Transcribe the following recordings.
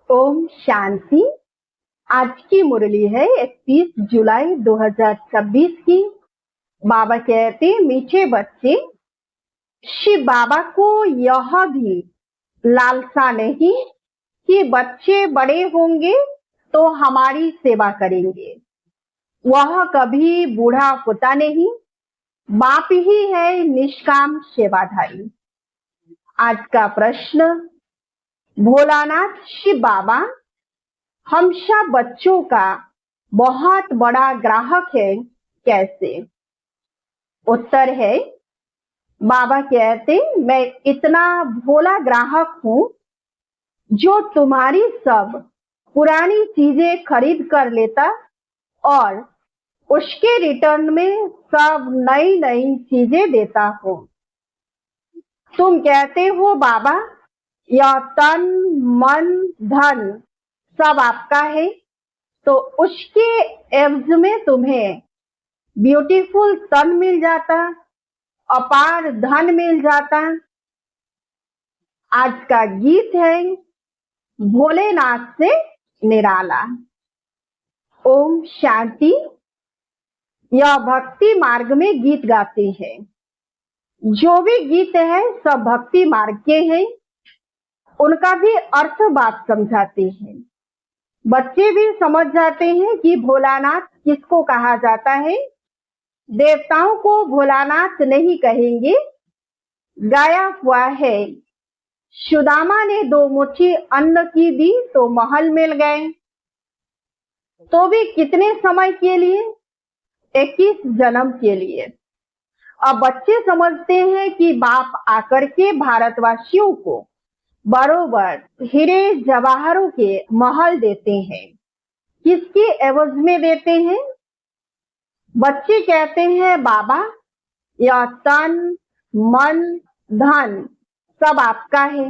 ओम शांति। आज की मुरली है 31 जुलाई 2026 की। बाबा कहते, मीठे बच्चे, शिव बाबा को यह भी लालसा नहीं कि बच्चे बड़े होंगे तो हमारी सेवा करेंगे। वह कभी बूढ़ा होता नहीं, बाप ही है निष्काम सेवाधारी। आज का प्रश्न, भोलानाथ शिव बाबा हम सब बच्चों का बहुत बड़ा ग्राहक है, कैसे? उत्तर है, बाबा कहते, मैं इतना भोला ग्राहक हूं जो तुम्हारी सब पुरानी चीजें खरीद कर लेता और उसके रिटर्न में सब नई नई चीजें देता हूं। तुम कहते हो बाबा यह तन मन धन सब आपका है, तो उसके एवज में तुम्हें ब्यूटीफुल तन मिल जाता, अपार धन मिल जाता। आज का गीत है भोलेनाथ से निराला। ओम शांति। यह भक्ति मार्ग में गीत गाते हैं। जो भी गीत है सब भक्ति मार्ग के हैं। उनका भी अर्थ बात समझाते हैं। बच्चे भी समझ जाते हैं कि भोलानाथ किसको कहा जाता है। देवताओं को भोलानाथ नहीं कहेंगे। गाया हुआ है, सुदामा ने 2 मुट्ठी अन्न की दी तो महल मिल गए। तो भी कितने समय के लिए? 21 जन्म के लिए। अब बच्चे समझते हैं कि बाप आकर के भारतवासियों को बरोबर हीरे जवाहरों के महल देते हैं। किसके एवज में देते हैं? बच्चे कहते हैं बाबा यह तन मन धन सब आपका है,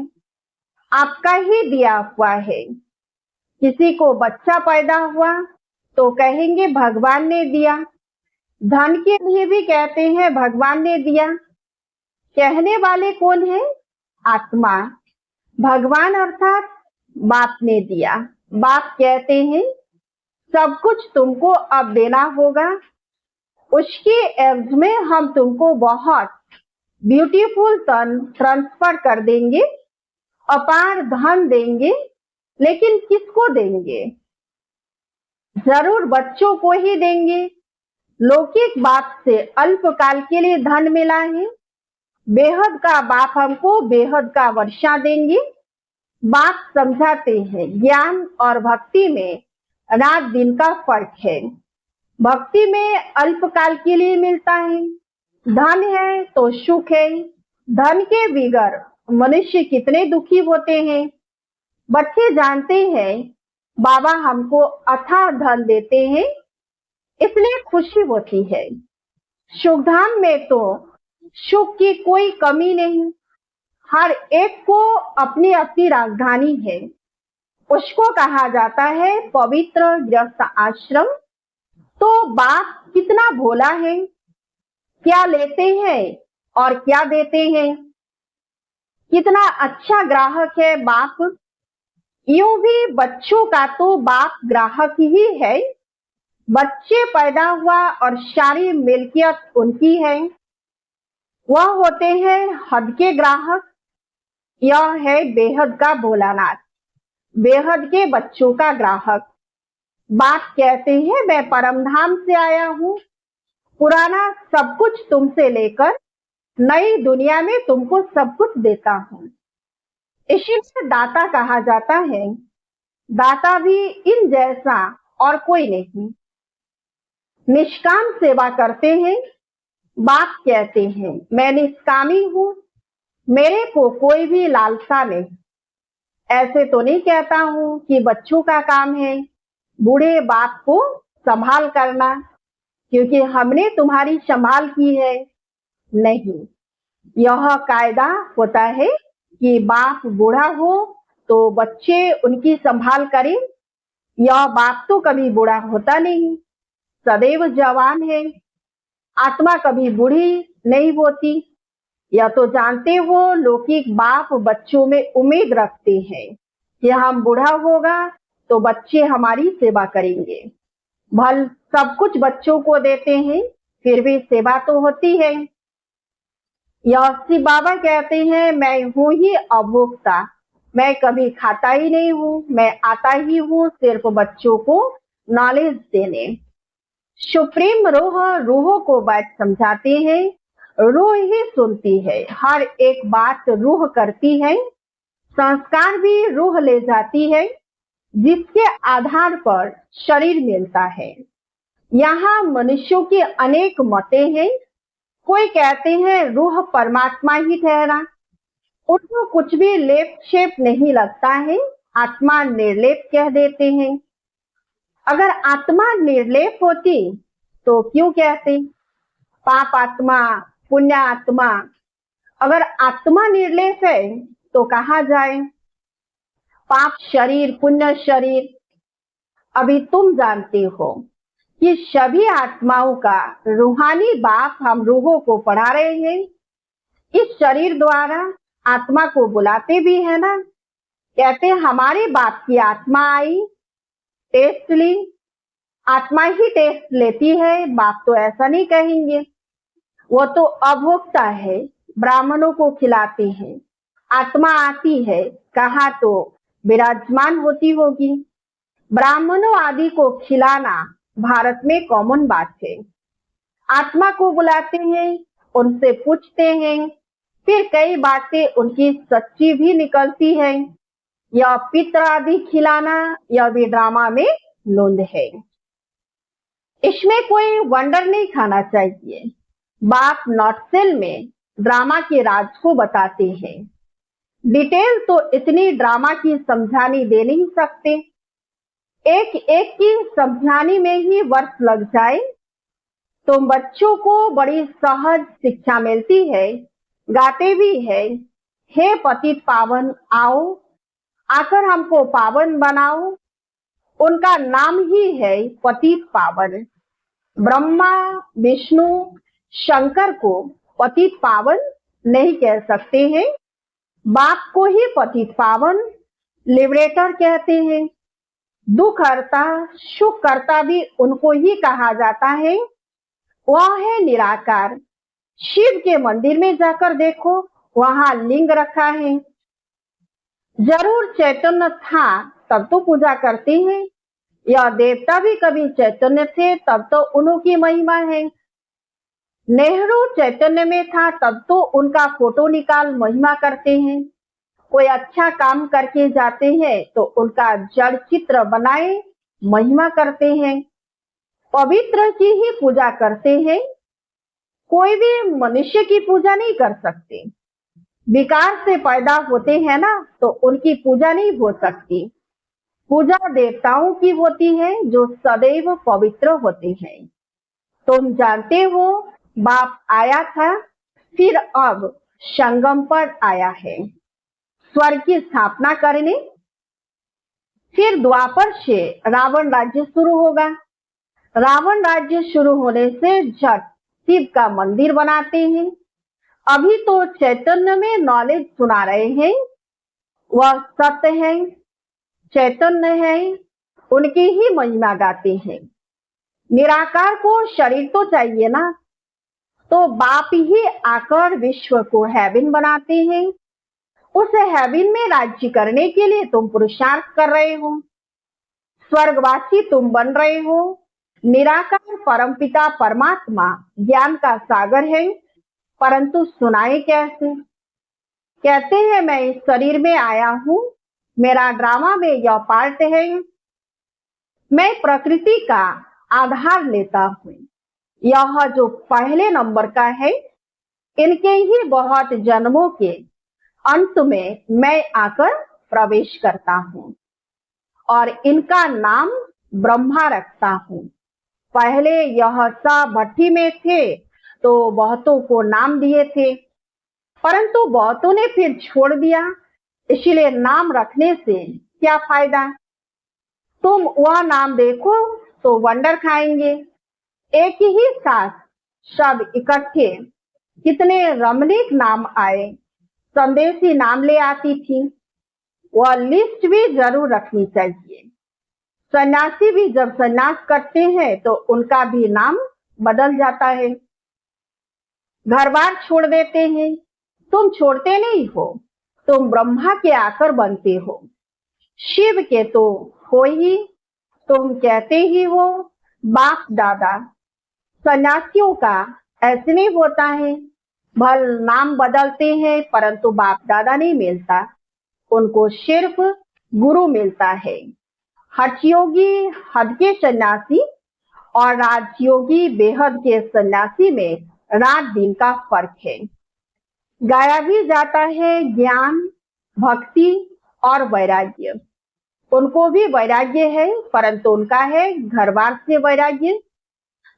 आपका ही दिया हुआ है। किसी को बच्चा पैदा हुआ तो कहेंगे भगवान ने दिया। धन के लिए भी कहते हैं भगवान ने दिया। कहने वाले कौन है? आत्मा। भगवान अर्थात बाप ने दिया। बाप कहते हैं सब कुछ तुमको अब देना होगा, उसके एवज में हम तुमको बहुत ब्यूटीफुल तन ट्रांसफर कर देंगे, अपार धन देंगे। लेकिन किसको देंगे? जरूर बच्चों को ही देंगे। लौकिक बाप से अल्पकाल के लिए धन मिला है। बेहद का बाप हमको बेहद का वर्षा देंगे। बाप समझाते हैं ज्ञान और भक्ति में रात दिन का फर्क है। भक्ति में अल्पकाल के लिए मिलता है। धन है तो सुख है। धन के बिगर मनुष्य कितने दुखी होते हैं। बच्चे जानते हैं बाबा हमको अथाह धन देते हैं, इसलिए खुशी होती है। सुखधाम में तो सुख की कोई कमी नहीं। हर एक को अपनी अपनी राजधानी है। उसको कहा जाता है पवित्र गृहस्थ आश्रम। तो बाप कितना भोला है, क्या लेते हैं और क्या देते हैं। कितना अच्छा ग्राहक है बाप। यूं भी बच्चों का तो बाप ग्राहक ही है। बच्चे पैदा हुआ और सारी मिल्कियत उनकी है। वह होते हैं हद के ग्राहक। यह है बेहद का भोलानाथ, बेहद के बच्चों का ग्राहक। बाप कहते हैं मैं परमधाम से आया हूं, पुराना सब कुछ तुमसे लेकर नई दुनिया में तुमको सब कुछ देता हूं। इसीलिए दाता कहा जाता है। दाता भी इन जैसा और कोई नहीं। निष्काम सेवा करते हैं। बाप कहते हैं मैं निष्कामी हूं, मेरे को कोई भी लालसा नहीं। ऐसे तो नहीं कहता हूं कि बच्चों का काम है बूढ़े बाप को संभाल करना, क्योंकि हमने तुम्हारी संभाल की है। नहीं, यह कायदा होता है कि बाप बूढ़ा हो तो बच्चे उनकी संभाल करें। यह बाप तो कभी बूढ़ा होता नहीं, सदैव जवान है। आत्मा कभी बूढ़ी नहीं होती। यह तो जानते हो लौकिक बाप बच्चों में उम्मीद रखते हैं कि हम बूढ़ा होगा तो बच्चे हमारी सेवा करेंगे। भल सब कुछ बच्चों को देते हैं, फिर भी सेवा तो होती है। यह शिव बाबा कहते हैं, मैं हूं ही अभोक्ता, मैं कभी खाता ही नहीं हूं, मैं आता ही हूं सिर्फ बच्चों को नॉलेज देने। सुप्रीम रूह को बात समझाते हैं, रूह ही सुनती है, हर एक बात रूह करती है, संस्कार भी रूह ले जाती है, जिसके आधार पर शरीर मिलता है। यहाँ मनुष्यों की अनेक मतें हैं। कोई कहते हैं रूह परमात्मा ही ठहरा, उनको कुछ भी लेप शेप नहीं लगता है, आत्मा निर्लेप कह देते हैं। अगर आत्मा निर्लेप होती तो क्यों कहते पाप आत्मा, पुण्य आत्मा? अगर आत्मा निर्लेप है तो कहा जाए पाप शरीर, पुण्य शरीर। अभी तुम जानते हो कि सभी आत्माओं का रूहानी बाप हम रूहों को पढ़ा रहे हैं। इस शरीर द्वारा आत्मा को बुलाते भी है ना, कहते हमारे बाप की आत्मा आई, टेस्ट ली। आत्मा ही टेस्ट लेती है, बाप तो ऐसा नहीं कहेंगे। वो तो अभोक्ता है, ब्राह्मणों को खिलाते हैं। आत्मा आती है, कहा तो विराजमान होती होगी। ब्राह्मणों आदि को खिलाना भारत में कॉमन बात है। आत्मा को बुलाते हैं, उनसे पूछते हैं, फिर कई बातें उनकी सच्ची भी निकलती है। यह पित्र आदि खिलाना यह भी ड्रामा में लुंड है। इसमें कोई वंडर नहीं खाना चाहिए। बाप नॉटसेल में ड्रामा के राज को बताते हैं। डिटेल तो इतनी ड्रामा की समझानी दे नहीं सकते, एक एक की समझाने में ही वर्ष लग जाए। तो बच्चों को बड़ी सहज शिक्षा मिलती है, गाते भी है, हे पतित पावन आओ, आकर हमको पावन बनाओ। उनका नाम ही है पतित पावन। ब्रह्मा, विष्णु, शंकर को पतित पावन नहीं कह सकते हैं, बाप को ही पतित पावन लिबरेटर कहते हैं। दुख हरता, सुख करता भी उनको ही कहा जाता है। वह है निराकार। शिव के मंदिर में जाकर देखो, वहां लिंग रखा है। जरूर चैतन्य था तब तो पूजा करते हैं, या देवता भी कभी चैतन्य थे तब तो उन्हीं महिमा है। नेहरू चैतन्य में था तब तो उनका फोटो निकाल महिमा करते हैं। कोई अच्छा काम करके जाते हैं तो उनका जड़ चित्र बनाए महिमा करते हैं। पवित्र की ही पूजा करते हैं, कोई भी मनुष्य की पूजा नहीं कर सकते। विकार से पैदा होते हैं ना, तो उनकी पूजा नहीं हो सकती। पूजा देवताओं की होती है जो सदैव पवित्र होते हैं। तुम जानते हो बाप आया था, फिर अब संगम पर आया है स्वर्ग की स्थापना करने। फिर द्वापर से रावण राज्य शुरू होगा। रावण राज्य शुरू होने से झट शिव का मंदिर बनाते हैं। अभी तो चैतन्य में नॉलेज सुना रहे हैं, वह सत्य है, चैतन्य है, उनकी ही महिमा गाते हैं। निराकार को शरीर तो चाहिए ना, तो बाप ही आकर विश्व को हेवन बनाते हैं। उस हेवन में राज्य करने के लिए तुम पुरुषार्थ कर रहे हो, स्वर्गवासी तुम बन रहे हो। निराकार परमपिता परमात्मा ज्ञान का सागर है, परंतु सुनाए कैसे? कहते हैं मैं इस शरीर में आया हूं, मेरा ड्रामा में यह पार्ट है। मैं प्रकृति का आधार लेता हूं। यह जो पहले नंबर का है, इनके ही बहुत जन्मों के अंत में मैं आकर प्रवेश करता हूं और इनका नाम ब्रह्मा रखता हूं। पहले यह सब भट्टी में थे तो बहुतों को नाम दिए थे, परंतु बहुतों ने फिर छोड़ दिया, इसलिए नाम रखने से क्या फायदा? तुम वह नाम देखो तो वंडर खाएंगे। एक ही साथ सब इकट्ठे कितने रमणीक नाम आए। संदेशी नाम ले आती थी, वह लिस्ट भी जरूर रखनी चाहिए। सन्यासी भी जब सन्यास करते हैं तो उनका भी नाम बदल जाता है। घर बार छोड़ देते हैं। तुम छोड़ते नहीं हो, तुम ब्रह्मा के आकर बनते हो, शिव के तो हो ही, तुम कहते ही हो बाप दादा। सन्यासियों का ऐसे नहीं होता है। भल नाम बदलते हैं परंतु बाप दादा नहीं मिलता, उनको सिर्फ गुरु मिलता है। हठयोगी हद के सन्यासी और राजयोगी बेहद के सन्यासी में रात दिन का फर्क है। गाया भी जाता है ज्ञान, भक्ति और वैराग्य। उनको भी वैराग्य है परंतु उनका है घर बार से वैराग्य।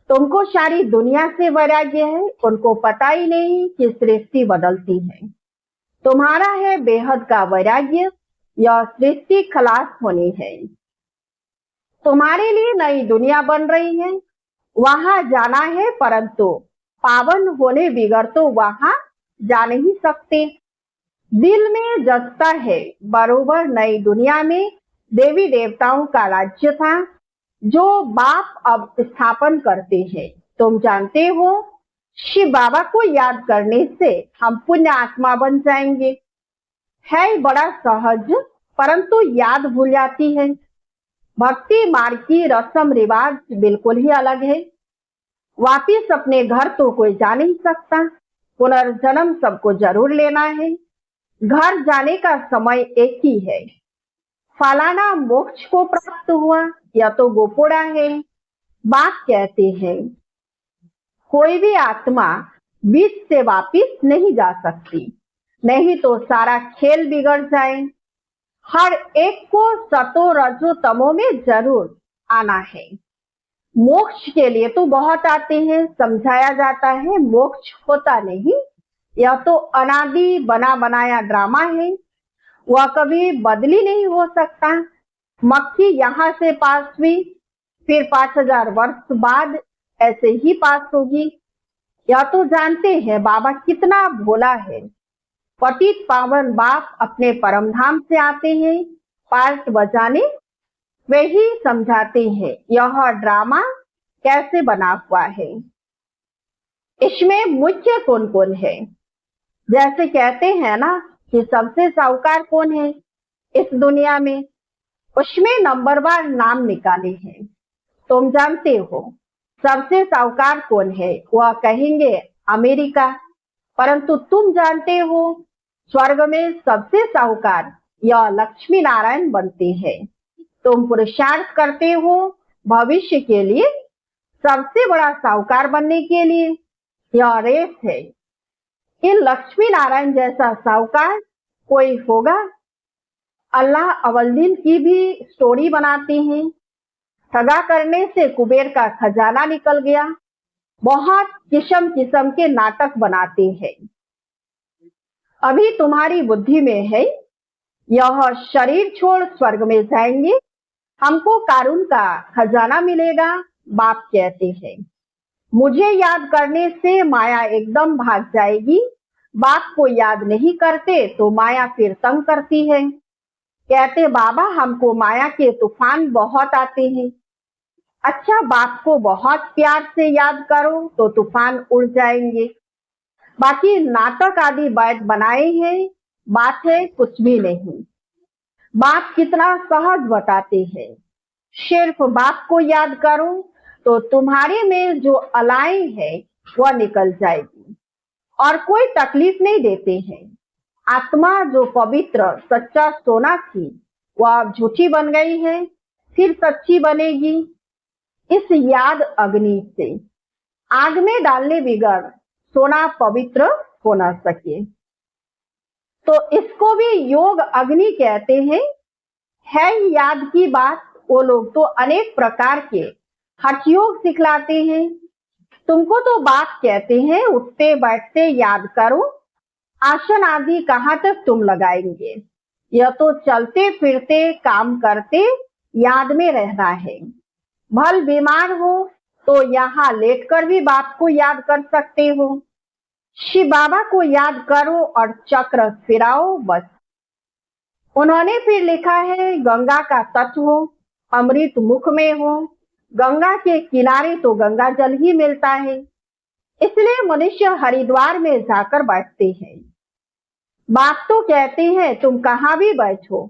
तुमको सारी दुनिया से वैराग्य है, उनको पता ही नहीं कि सृष्टि बदलती है। तुम्हारा है बेहद का वैराग्य, यह सृष्टि खलास होनी है। तुम्हारे लिए नई दुनिया बन रही है, वहां जाना है परंतु पावन होने बिगड़ तो वहां जा नहीं सकते। दिल में जचता है बरोबर नई दुनिया में देवी देवताओं का राज्य था जो बाप अब स्थापन करते हैं। तुम जानते हो शिव बाबा को याद करने से हम पुण्य आत्मा बन जाएंगे। है बड़ा सहज परंतु याद भूल जाती है। भक्ति मार्ग की रस्म रिवाज बिल्कुल ही अलग है। वापिस अपने घर तो कोई जा नहीं सकता, पुनर्जन्म सबको जरूर लेना है। घर जाने का समय एक ही है। फलाना मोक्ष को प्राप्त हुआ या तो गोपोड़ा है। बात कहते हैं कोई भी आत्मा बीच से वापिस नहीं जा सकती, नहीं तो सारा खेल बिगड़ जाए। हर एक को सतो रजो तमो में जरूर आना है। मोक्ष के लिए तो बहुत आते हैं, समझाया जाता है मोक्ष होता नहीं, यह तो अनादि बना बनाया ड्रामा है, वह कभी बदली नहीं हो सकता। मक्खी यहाँ से पास हुई, फिर 5000 वर्ष बाद ऐसे ही पास होगी। यह तो जानते हैं बाबा कितना भोला है। पतित पावन बाप अपने परमधाम से आते हैं पार्ट बजाने, वे ही समझाते हैं यह ड्रामा कैसे बना हुआ है। इसमें मुख्य कौन कौन है? जैसे कहते हैं ना कि सबसे साहूकार कौन है इस दुनिया में, उसमें नंबरवार नाम निकाले हैं। तुम जानते हो सबसे साहूकार कौन है? वह कहेंगे अमेरिका, परंतु तुम जानते हो स्वर्ग में सबसे साहूकार यह लक्ष्मी नारायण बनते हैं। तुम पुरुषार्थ करते हो भविष्य के लिए, सबसे बड़ा साहूकार बनने के लिए। यह रेस है। इन लक्ष्मी नारायण जैसा साहूकार कोई होगा? अल्लाह अवलदीन की भी स्टोरी बनाते हैं। ठगा करने से कुबेर का खजाना निकल गया। बहुत किस्म किस्म के नाटक बनाते हैं। अभी तुम्हारी बुद्धि में है यह शरीर छोड़ स्वर्ग में जाएंगे, हमको कारून का खजाना मिलेगा। बाप कहते हैं मुझे याद करने से माया एकदम भाग जाएगी। बाप को याद नहीं करते तो माया फिर तंग करती है। कहते बाबा हमको माया के तूफान बहुत आते हैं। अच्छा बाप को बहुत प्यार से याद करो तो तूफान उड़ जाएंगे। बाकी नाटक आदि बैठ बनाए हैं, बात है कुछ भी नहीं। बाप कितना सहज बताते हैं, सिर्फ बाप को याद करो तो तुम्हारे में जो अलाई है वह निकल जाएगी और कोई तकलीफ नहीं देते हैं। आत्मा जो पवित्र सच्चा सोना थी वह अब झूठी बन गई है, फिर सच्ची बनेगी। इस याद अग्नि से आग में डालने बिगड़ सोना पवित्र हो न सके, तो इसको भी योग अग्नि कहते हैं। है याद की बात, वो लोग तो अनेक प्रकार के हठयोग सिखलाते हैं। तुमको तो बात कहते हैं उठते बैठते याद करो। आसन आदि कहाँ तक तुम लगाएंगे? यह तो चलते फिरते काम करते याद में रहना है। भल बीमार हो तो यहाँ लेटकर भी बाप को याद कर सकते हो। शिव बाबा को याद करो और चक्र फिराओ बस। उन्होंने फिर लिखा है, गंगा का तट हो, अमृत मुख में हो, गंगा के किनारे तो गंगा जल ही मिलता है, इसलिए मनुष्य हरिद्वार में जाकर बैठते हैं। बाप तो कहते हैं तुम कहाँ भी बैठो,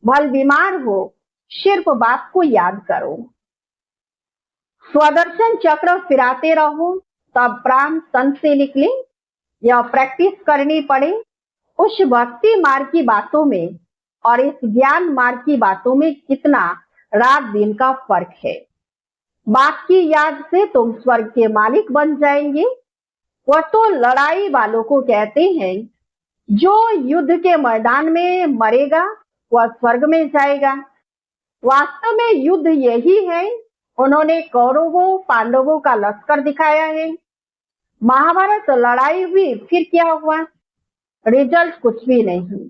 भल बीमार हो, सिर्फ बाप को याद करो। स्वदर्शन चक्र फिराते रहो, तब प्राण तन से निकले। यह प्रैक्टिस करनी पड़े। उस भक्ति मार्ग की बातों में और इस ज्ञान मार्ग की बातों में कितना रात दिन का फर्क है। बाप की याद से तुम स्वर्ग के मालिक बन जाएंगे। वह तो लड़ाई वालों को कहते हैं, जो युद्ध के मैदान में मरेगा वह स्वर्ग में जाएगा। वास्तव में युद्ध यही है। उन्होंने कौरवों पांडवों का लश्कर दिखाया है। महाभारत लड़ाई हुई, फिर क्या हुआ? रिजल्ट कुछ भी नहीं,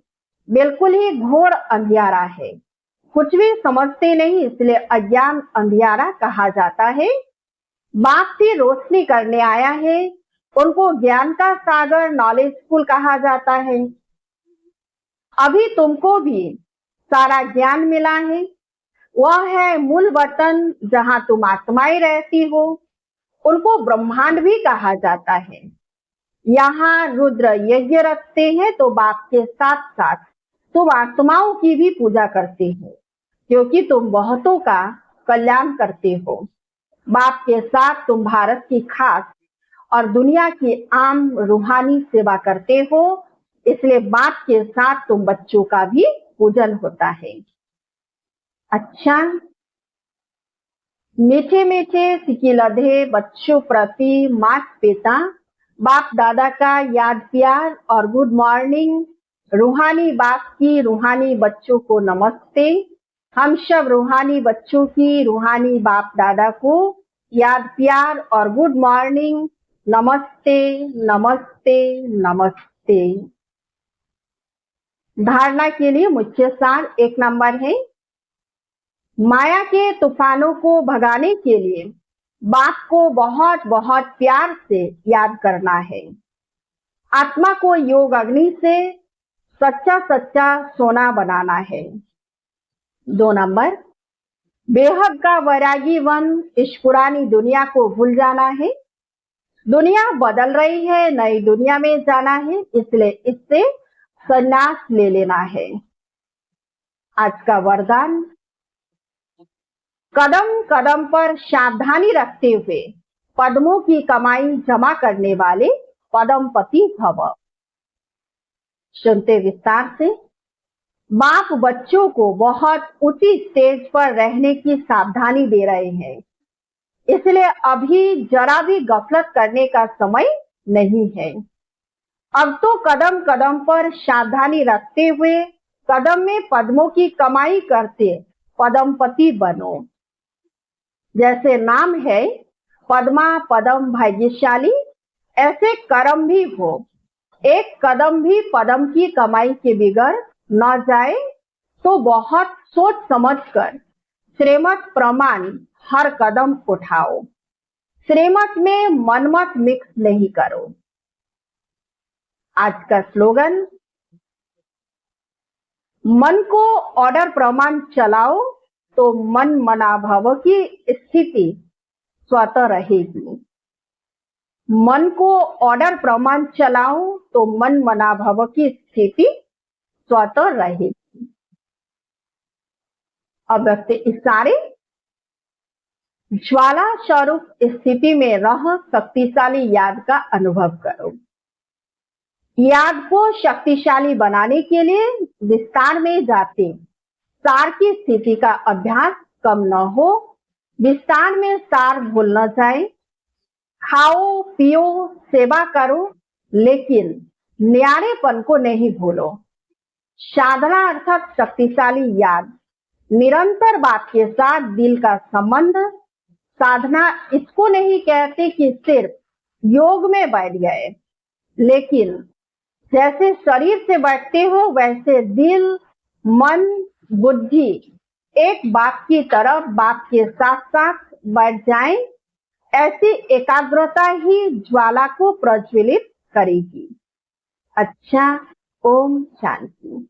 बिल्कुल ही घोर अंधियारा है। कुछ भी समझते नहीं, इसलिए अज्ञान अंधियारा कहा जाता है। बाप भी रोशनी करने आया है, उनको ज्ञान का सागर नॉलेजफुल कहा जाता है। अभी तुमको भी सारा ज्ञान मिला है। वह है मूल वतन, जहां तुम आत्माएं रहती हो। उनको ब्रह्मांड भी कहा जाता है। यहाँ रुद्र यज्ञ रखते हैं, तो बाप के साथ साथ तुम आत्माओं की भी पूजा करते हो, क्योंकि तुम बहुतों का कल्याण करते हो। बाप के साथ तुम भारत की खास और दुनिया की आम रूहानी सेवा करते हो, इसलिए बाप के साथ तुम बच्चों का भी पूजन होता है। अच्छा, मीठे मीठे सिकिलधे बच्चों प्रति माता पिता बाप दादा का याद प्यार और गुड मॉर्निंग। रूहानी बाप की रूहानी बच्चों को नमस्ते। हम सब रूहानी बच्चों की रूहानी बाप दादा को याद प्यार और गुड मॉर्निंग। नमस्ते नमस्ते नमस्ते। धारणा के लिए मुख्य सार 1 नंबर है, माया के तूफानों को भगाने के लिए बाप को बहुत बहुत प्यार से याद करना है। आत्मा को योग अग्नि से सच्चा सच्चा सोना बनाना है। 2 नंबर, बेहद का वैरागी वन इस पुरानी दुनिया को भूल जाना है। दुनिया बदल रही है, नई दुनिया में जाना है, इसलिए इससे संन्यास ले लेना है। आज का वरदान, कदम कदम पर सावधानी रखते हुए पद्मों की कमाई जमा करने वाले पद्मपति भव। सुनते विस्तार से। बाप बच्चों को बहुत ऊंची स्टेज पर रहने की सावधानी दे रहे हैं, इसलिए अभी जरा भी गफलत करने का समय नहीं है। अब तो कदम कदम पर सावधानी रखते हुए कदम में पद्मों की कमाई करते पद्मपति बनो। जैसे नाम है पद्मा पदम भाग्यशाली, ऐसे कर्म भी हो। एक कदम भी पद्म की कमाई के बिगड़ न जाए तो बहुत सोच समझकर श्रीमत प्रमाण हर कदम उठाओ। श्रीमत में मनमत मिक्स नहीं करो। आज का स्लोगन, मन को ऑर्डर प्रमाण चलाओ तो मन मनाभव की स्थिति स्वतः रहेगी। मन को ऑर्डर प्रमाण चलाओ तो मन मनाभव की स्थिति स्वतः रहेगी। अव्यक्त इशारे, ज्वाला स्वरूप स्थिति में रह शक्तिशाली याद का अनुभव करो। याद को शक्तिशाली बनाने के लिए विस्तार में जाते सार की स्थिति का अभ्यास कम न हो। विस्तार में सार भूल न जाए। खाओ पियो सेवा करो, लेकिन न्यारेपन को नहीं भूलो। साधना अर्थात शक्तिशाली याद, निरंतर बाप के साथ दिल का संबंध। साधना इसको नहीं कहते कि सिर्फ योग में बैठ गए, लेकिन जैसे शरीर से बैठते हो वैसे दिल मन बुद्धि एक बाप की तरफ बाप के साथ साथ बैठ जाएं। ऐसी एकाग्रता ही ज्वाला को प्रज्वलित करेगी। अच्छा, ओम शांति।